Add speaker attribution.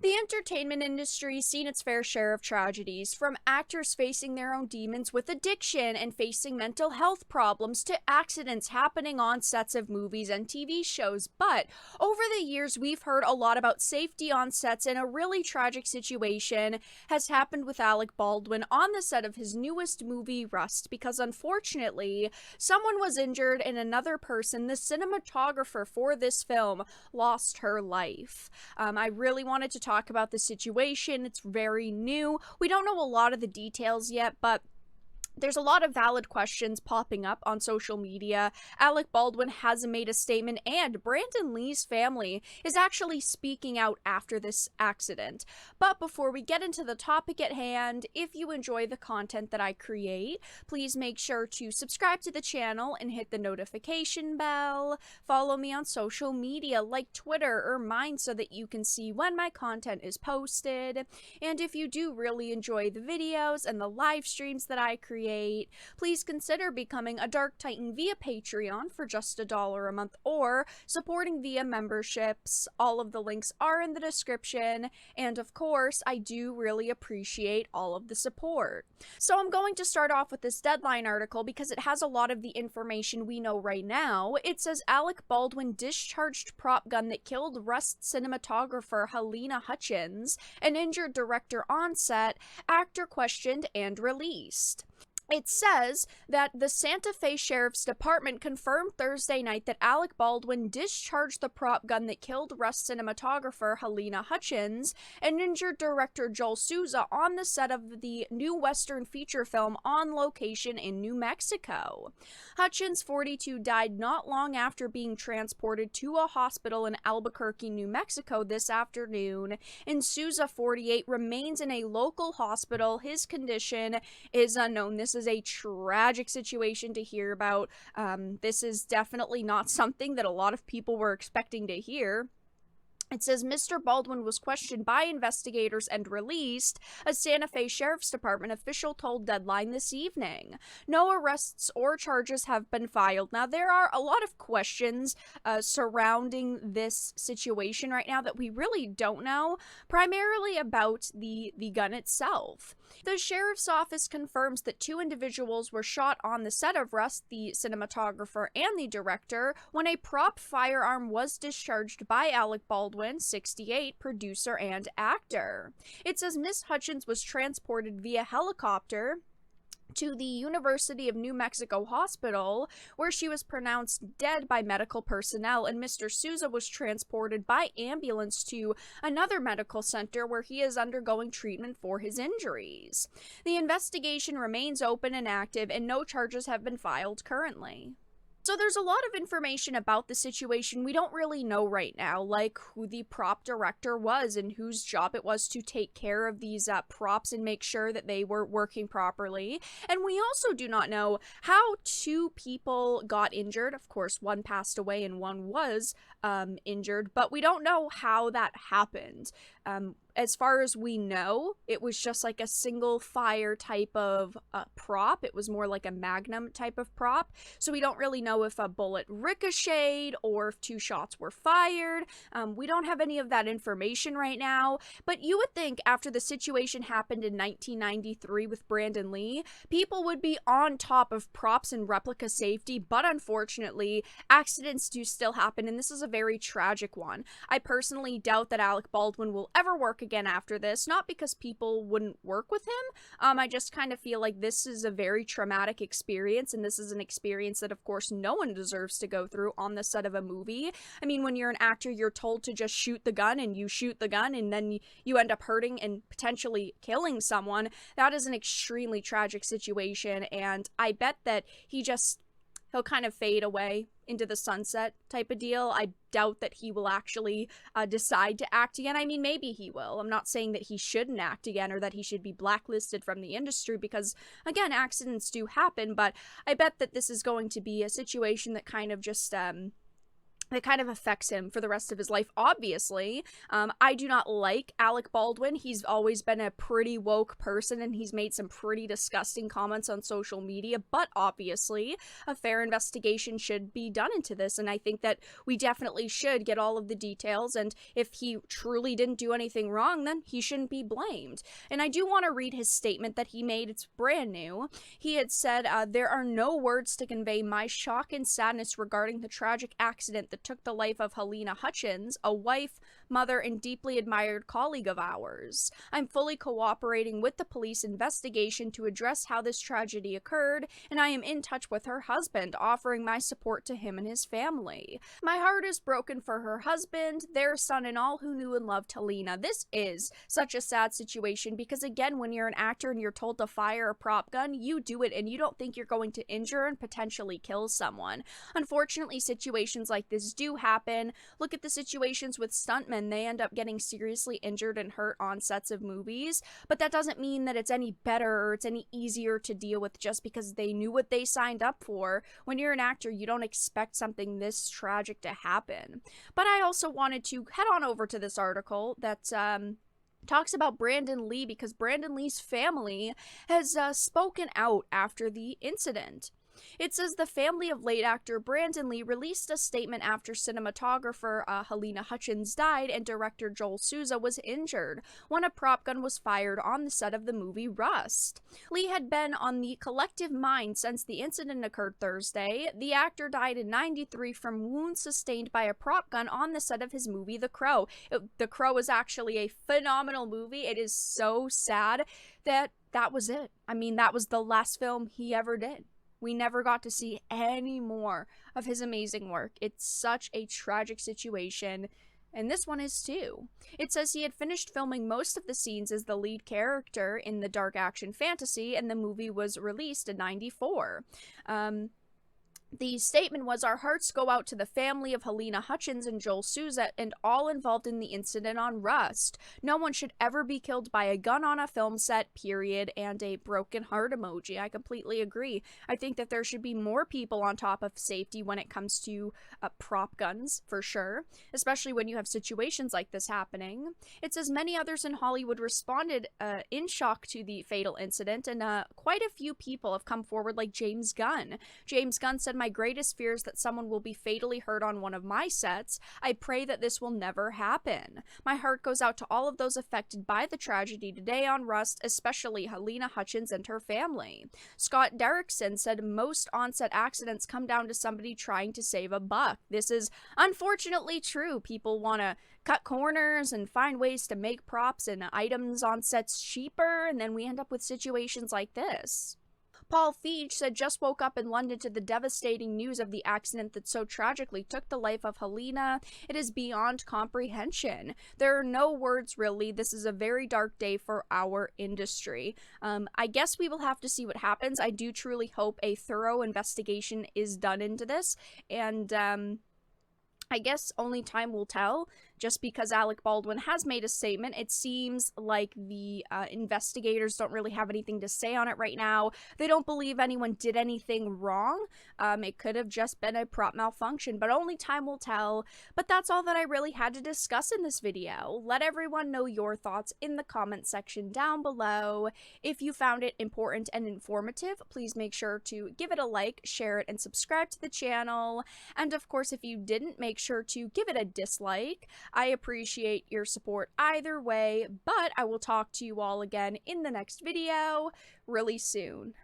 Speaker 1: The entertainment industry's seen its fair share of tragedies, from actors facing their own demons with addiction and facing mental health problems to accidents happening on sets of movies and TV shows. But over the years, we've heard a lot about safety on sets, and a really tragic situation has happened with Alec Baldwin on the set of his newest movie, Rust, because unfortunately, someone was injured and another person, the cinematographer for this film, lost her life. I really wanted to talk about the situation. It's very new. We don't know a lot of the details yet, but there's a lot of valid questions popping up on social media. Alec Baldwin has made a statement, and Brandon Lee's family is actually speaking out after this accident. But before we get into the topic at hand, if you enjoy the content that I create, please make sure to subscribe to the channel and hit the notification bell. Follow me on social media like Twitter or mine so that you can see when my content is posted. And if you do really enjoy the videos and the live streams that I create, please consider becoming a Dark Titan via Patreon for just $1 a month or supporting via memberships. All of the links are in the description, and of course, I do really appreciate all of the support. So I'm going to start off with this Deadline article because it has a lot of the information we know right now. It says Alec Baldwin discharged prop gun that killed Rust cinematographer Helena Hutchins, an injured director on set, actor questioned and released. It says that the Santa Fe Sheriff's Department confirmed Thursday night that Alec Baldwin discharged the prop gun that killed Rust cinematographer Helena Hutchins and injured director Joel Souza on the set of the new Western feature film on location in New Mexico. Hutchins, 42, died not long after being transported to a hospital in Albuquerque, New Mexico this afternoon, and Souza, 48, remains in a local hospital. His condition is unknown. This is a tragic situation to hear about. This is definitely not something that a lot of people were expecting to hear. It says Mr. Baldwin was questioned by investigators and released, a Santa Fe Sheriff's Department official told Deadline this evening. No arrests or charges have been filed. Now, there are a lot of questions surrounding this situation right now that we really don't know, primarily about the gun itself. The sheriff's office confirms that 2 individuals were shot on the set of Rust, the cinematographer and the director, when a prop firearm was discharged by Alec Baldwin, 68, producer and actor. It says Miss Hutchins was transported via helicopter to the University of New Mexico Hospital, where she was pronounced dead by medical personnel, and Mr. Souza was transported by ambulance to another medical center where he is undergoing treatment for his injuries. The investigation remains open and active, and no charges have been filed currently. So there's a lot of information about the situation we don't really know right now, like who the prop director was and whose job it was to take care of these props and make sure that they were working properly. And we also do not know how 2 people got injured. Of course, one passed away and one was injured, but we don't know how that happened. As far as we know, it was just like a single fire type of prop. It was more like a magnum type of prop. So we don't really know if a bullet ricocheted or if 2 shots were fired. We don't have any of that information right now. But you would think after the situation happened in 1993 with Brandon Lee, people would be on top of props and replica safety. But unfortunately, accidents do still happen. And this is a very tragic one. I personally doubt that Alec Baldwin will ever work again after this, not because people wouldn't work with him. I just kind of feel like this is a very traumatic experience, and this is an experience that of course no one deserves to go through on the set of a movie. I mean, when you're an actor, you're told to just shoot the gun, and you shoot the gun and then you end up hurting and potentially killing someone. That is an extremely tragic situation, and I bet that he'll kind of fade away into the sunset type of deal. I doubt that he will actually decide to act again. I mean, maybe he will. I'm not saying that he shouldn't act again or that he should be blacklisted from the industry because, again, accidents do happen, but I bet that this is going to be a situation that kind of just it kind of affects him for the rest of his life, obviously. I do not like Alec Baldwin. He's always been a pretty woke person, and he's made some pretty disgusting comments on social media, but obviously, a fair investigation should be done into this, and I think that we definitely should get all of the details, and if he truly didn't do anything wrong, then he shouldn't be blamed. And I do want to read his statement that he made. It's brand new. He had said, there are no words to convey my shock and sadness regarding the tragic accident that took the life of Helena Hutchins, a wife, mother, and deeply admired colleague of ours. I'm fully cooperating with the police investigation to address how this tragedy occurred, and I am in touch with her husband, offering my support to him and his family. My heart is broken for her husband, their son, and all who knew and loved Helena. This is such a sad situation because, again, when you're an actor and you're told to fire a prop gun, you do it and you don't think you're going to injure and potentially kill someone. Unfortunately, situations like this do happen. Look at the situations with stuntmen. They end up getting seriously injured and hurt on sets of movies, but that doesn't mean that it's any better or it's any easier to deal with just because they knew what they signed up for. When you're an actor, you don't expect something this tragic to happen. But I also wanted to head on over to this article that talks about Brandon Lee, because Brandon Lee's family has spoken out after the incident. It says the family of late actor Brandon Lee released a statement after cinematographer Helena Hutchins died and director Joel Souza was injured when a prop gun was fired on the set of the movie Rust. Lee had been on the collective mind since the incident occurred Thursday. The actor died in '93 from wounds sustained by a prop gun on the set of his movie The Crow. The Crow is actually a phenomenal movie. It is so sad that was it. I mean, that was the last film he ever did. We never got to see any more of his amazing work. It's such a tragic situation, and this one is too. It says he had finished filming most of the scenes as the lead character in the dark action fantasy, and the movie was released in '94. The statement was, our hearts go out to the family of Helena Hutchins and Joel Souza and all involved in the incident on Rust. No one should ever be killed by a gun on a film set, period, and a broken heart emoji. I completely agree. I think that there should be more people on top of safety when it comes to prop guns, for sure, especially when you have situations like this happening. It says many others in Hollywood responded in shock to the fatal incident, and quite a few people have come forward, like James Gunn. James Gunn said, my greatest fear is that someone will be fatally hurt on one of my sets. I pray that this will never happen. My heart goes out to all of those affected by the tragedy today on Rust, especially Helena Hutchins and her family. Scott Derrickson said most on-set accidents come down to somebody trying to save a buck. This is unfortunately true. People want to cut corners and find ways to make props and items on sets cheaper, and then we end up with situations like this. Paul Feig said, just woke up in London to the devastating news of the accident that so tragically took the life of Helena. It is beyond comprehension. There are no words, really. This is a very dark day for our industry. I guess we will have to see what happens. I do truly hope a thorough investigation is done into this, and I guess only time will tell. Just because Alec Baldwin has made a statement, it seems like the investigators don't really have anything to say on it right now. They don't believe anyone did anything wrong. It could have just been a prop malfunction, but only time will tell. But that's all that I really had to discuss in this video. Let everyone know your thoughts in the comment section down below. If you found it important and informative, please make sure to give it a like, share it, and subscribe to the channel. And of course, if you didn't, make sure to give it a dislike. I appreciate your support either way, but I will talk to you all again in the next video really soon.